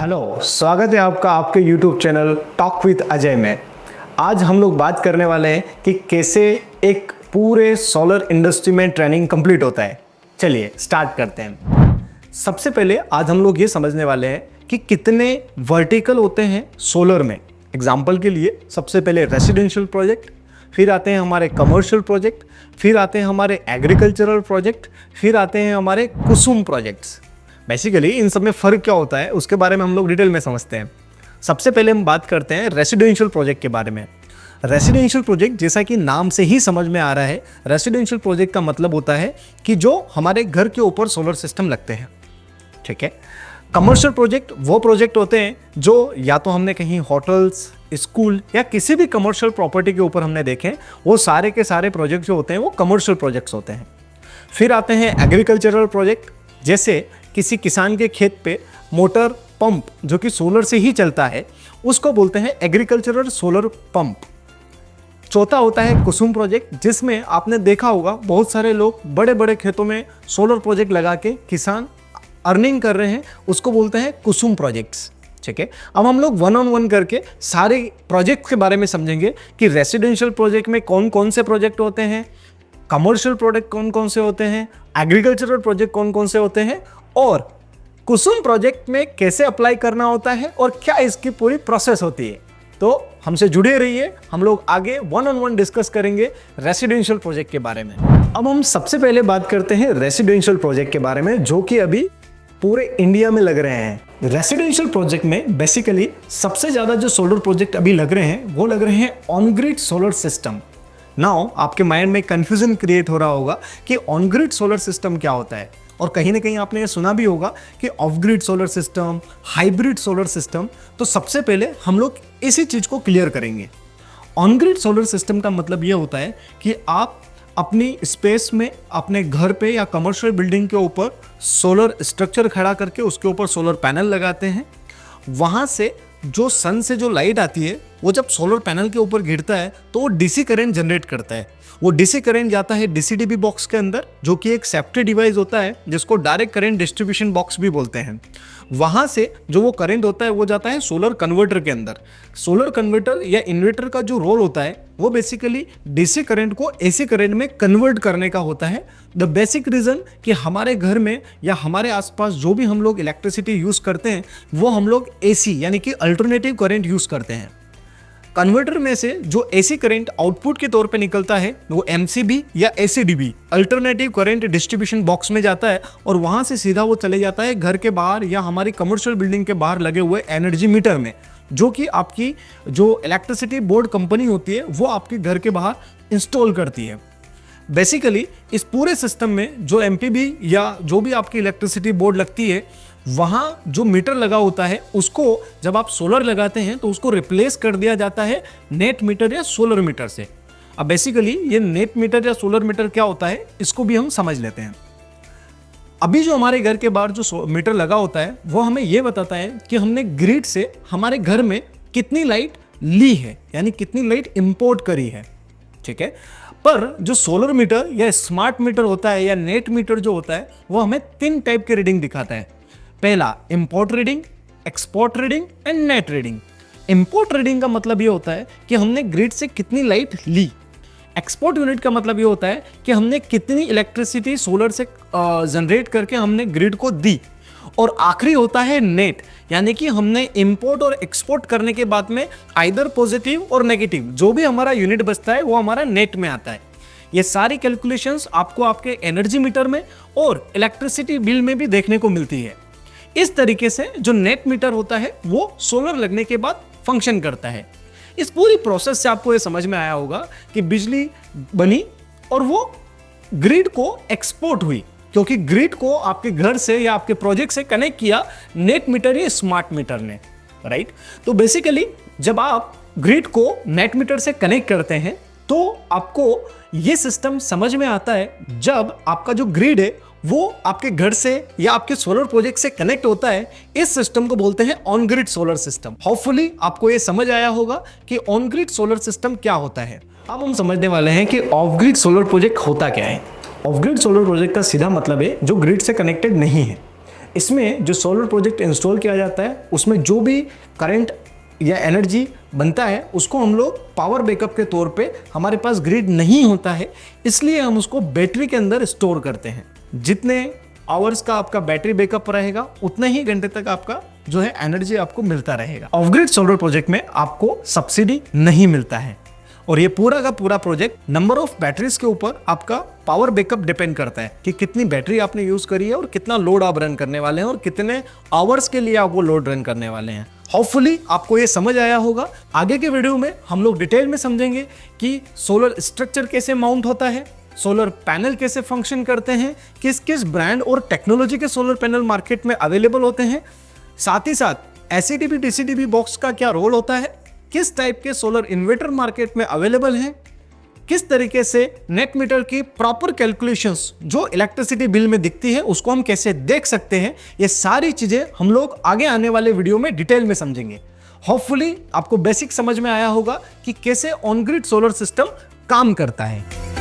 Hello, स्वागत है आपका आपके YouTube channel talk with Ajay में। आज हम लोग बात करने वाले हैं कि कैसे एक पूरे सोलर इंडस्ट्री में ट्रेनिंग कंप्लीट होता है। चलिए स्टार्ट करते हैं। सबसे पहले आज हम लोग ये समझने वाले हैं कि कितने वर्टिकल होते हैं सोलर में। एग्जाम्पल के लिए सबसे पहले रेसिडेंशियल प्रोजेक्ट, फिर आते हैं हमारे कमर्शियल प्रोजेक्ट, फिर आते हैं हमारे एग्रीकल्चरल प्रोजेक्ट, फिर आते हैं हमारे कुसुम प्रोजेक्ट्स। बेसिकली इन सब में फ़र्क क्या होता है उसके बारे में हम लोग डिटेल में समझते हैं। सबसे पहले हम बात करते हैं रेसिडेंशियल प्रोजेक्ट के बारे में। रेसिडेंशियल प्रोजेक्ट, जैसा कि नाम से ही समझ में आ रहा है, रेसिडेंशियल प्रोजेक्ट का मतलब होता है कि जो हमारे घर के ऊपर सोलर सिस्टम लगते हैं। ठीक है। कमर्शियल प्रोजेक्ट वो प्रोजेक्ट होते हैं जो या तो हमने कहीं होटल्स, स्कूल या किसी भी कमर्शियल प्रॉपर्टी के ऊपर हमने देखे, वो सारे के सारे प्रोजेक्ट जो होते हैं वो कमर्शियल प्रोजेक्ट्स होते हैं। फिर आते हैं एग्रीकल्चरल प्रोजेक्ट, जैसे किसी किसान के खेत पे मोटर पंप जो कि सोलर से ही चलता है, उसको बोलते हैं एग्रीकल्चरल सोलर पंप। चौथा होता है कुसुम प्रोजेक्ट, जिसमें आपने देखा होगा बहुत सारे लोग बड़े बड़े खेतों में सोलर प्रोजेक्ट लगा के किसान अर्निंग कर रहे हैं, उसको बोलते हैं कुसुम प्रोजेक्ट्स। ठीक है। अब हम लोग वन ऑन वन करके सारे प्रोजेक्ट के बारे में समझेंगे कि रेसिडेंशियल प्रोजेक्ट में कौन कौन से प्रोजेक्ट होते हैं, कमर्शियल प्रोजेक्ट कौन कौन से होते हैं, एग्रीकल्चरल प्रोजेक्ट कौन कौन से होते हैं, और कुसुम प्रोजेक्ट में कैसे अप्लाई करना होता है और क्या इसकी पूरी प्रोसेस होती है। तो हमसे जुड़े रहिए, हम लोग आगे वन ऑन वन डिस्कस करेंगे रेसिडेंशियल प्रोजेक्ट के बारे में। अब हम सबसे पहले बात करते हैं रेसिडेंशियल प्रोजेक्ट के बारे में, जो कि अभी पूरे इंडिया में लग रहे हैं। रेसिडेंशियल प्रोजेक्ट में बेसिकली सबसे ज़्यादा जो सोलर प्रोजेक्ट अभी लग रहे हैं वो लग रहे हैं on grid solar system. Now आपके माइंड में कंफ्यूजन क्रिएट हो रहा होगा कि ऑन ग्रिड सोलर सिस्टम क्या होता है, और कहीं ना कहीं आपने ये सुना भी होगा कि of grid solar system, hybrid solar system. तो सबसे पहले हम लोग इसी चीज़ को क्लियर करेंगे। ऑन ग्रिड सोलर सिस्टम का मतलब ये होता है कि आप अपनी स्पेस में अपने घर पे या कमर्शियल बिल्डिंग के ऊपर सोलर स्ट्रक्चर खड़ा करके उसके ऊपर सोलर पैनल लगाते हैं। वहाँ से जो सन से जो लाइट आती है वो जब सोलर पैनल के ऊपर गिरता है तो वो डीसी करंट जनरेट करता है। वो डीसी करंट जाता है डीसी-डीबी बॉक्स के अंदर, जो कि एक सेफ्टी डिवाइस होता है जिसको डायरेक्ट करंट डिस्ट्रीब्यूशन बॉक्स भी बोलते हैं। वहाँ से जो वो करंट होता है वो जाता है सोलर कन्वर्टर के अंदर। सोलर कन्वर्टर या इन्वर्टर का जो रोल होता है वो बेसिकली डीसी करंट को एसी करंट में कन्वर्ट करने का होता है। द बेसिक रीज़न कि हमारे घर में या हमारे आसपास जो भी हम लोग इलेक्ट्रिसिटी यूज़ करते हैं वो हम लोग एसी यानी कि अल्टरनेटिव करंट यूज़ करते हैं। कन्वर्टर में से जो एसी करंट आउटपुट के तौर पे निकलता है वो एमसीबी या एसीडीबी अल्टरनेटिव करंट डिस्ट्रीब्यूशन बॉक्स में जाता है, और वहाँ से सीधा वो चले जाता है घर के बाहर या हमारी कमर्शियल बिल्डिंग के बाहर लगे हुए एनर्जी मीटर में, जो कि आपकी जो इलेक्ट्रिसिटी बोर्ड कंपनी होती है वो आपके घर के बाहर इंस्टॉल करती है। बेसिकली इस पूरे सिस्टम में जो एमपीबी या जो भी आपकी इलेक्ट्रिसिटी बोर्ड लगती है, वहाँ जो मीटर लगा होता है उसको जब आप सोलर लगाते हैं तो उसको रिप्लेस कर दिया जाता है नेट मीटर या सोलर मीटर से। अब बेसिकली ये नेट मीटर या सोलर मीटर क्या होता है इसको भी हम समझ लेते हैं। अभी जो हमारे घर के बाहर जो मीटर लगा होता है वो हमें ये बताता है कि हमने ग्रिड से हमारे घर में कितनी लाइट ली है, यानी कितनी लाइट इंपोर्ट करी है। ठीक है। पर जो सोलर मीटर या स्मार्ट मीटर होता है या नेट मीटर जो होता है वो हमें 3 टाइप के रीडिंग दिखाता है। पहला import reading, export reading and net reading. Import reading का मतलब ये होता है कि हमने ग्रिड से कितनी लाइट ली। एक्सपोर्ट यूनिट का मतलब ये होता है कि हमने कितनी इलेक्ट्रिसिटी सोलर से जनरेट करके हमने ग्रिड को दी। और आखिरी होता है नेट, यानी कि हमने इंपोर्ट और एक्सपोर्ट करने के बाद में आइदर पॉजिटिव और नेगेटिव जो भी हमारा यूनिट बचता है वो हमारा नेट में आता है। ये सारी कैलकुलेशंस आपको आपके एनर्जी मीटर में और इलेक्ट्रिसिटी बिल में भी देखने को मिलती है। इस तरीके से जो नेट मीटर होता है वो सोलर लगने के बाद फंक्शन करता है। इस पूरी प्रोसेस से आपको ये समझ में आया होगा कि बिजली बनी और वो ग्रिड को एक्सपोर्ट हुई, क्योंकि ग्रिड को आपके घर से या आपके प्रोजेक्ट से कनेक्ट किया नेट मीटर या स्मार्ट मीटर ने, राइट। तो बेसिकली जब आप ग्रिड को नेट मीटर से कनेक्ट करते हैं तो आपको ये सिस्टम समझ में आता है जब आपका जो ग्रिड है वो आपके घर से या आपके सोलर प्रोजेक्ट से कनेक्ट होता है। इस सिस्टम को बोलते हैं on grid solar system. Hopefully आपको ये समझ आया होगा कि ऑन ग्रिड सोलर सिस्टम क्या होता है। अब हम समझने वाले हैं कि ऑफ ग्रिड सोलर प्रोजेक्ट होता क्या है। ऑफ ग्रिड सोलर प्रोजेक्ट का सीधा मतलब है जो ग्रिड से कनेक्टेड नहीं है। इसमें जो सोलर प्रोजेक्ट इंस्टॉल किया जाता है उसमें जो भी करंट या एनर्जी बनता है उसको हम लोग पावर बैकअप के तौर पे, हमारे पास ग्रिड नहीं होता है इसलिए हम उसको बैटरी के अंदर स्टोर करते हैं। जितने आवर्स का आपका बैटरी बैकअप रहेगा उतने ही घंटे तक आपका जो है एनर्जी आपको मिलता रहेगा। ऑफ ग्रिड सोलर प्रोजेक्ट में आपको सब्सिडी नहीं मिलता है और ये पूरा का पूरा प्रोजेक्ट नंबर ऑफ बैटरीज के ऊपर आपका पावर बैकअप डिपेंड करता है कि कितनी बैटरी आपने यूज करी है और कितना लोड आप रन करने वाले हैं और कितने आवर्स के लिए आप वो लोड रन करने वाले हैं। होपफुली आपको ये समझ आया होगा। आगे के वीडियो में हम लोग डिटेल में समझेंगे कि सोलर स्ट्रक्चर कैसे माउंट होता है, सोलर पैनल कैसे फंक्शन करते हैं, किस किस ब्रांड और टेक्नोलॉजी के सोलर पैनल मार्केट में अवेलेबल होते हैं, साथ ही साथ एससीडीपी डीसीडीपी बॉक्स का क्या रोल होता है, किस टाइप के सोलर इन्वर्टर मार्केट में अवेलेबल हैं, किस तरीके से नेट मीटर की प्रॉपर कैलकुलेशंस जो इलेक्ट्रिसिटी बिल में दिखती है उसको हम कैसे देख सकते हैं, ये सारी चीजें हम लोग आगे आने वाले वीडियो में डिटेल में समझेंगे। होपफुली आपको बेसिक समझ में आया होगा कि कैसे ऑन ग्रिड सोलर सिस्टम काम करता है।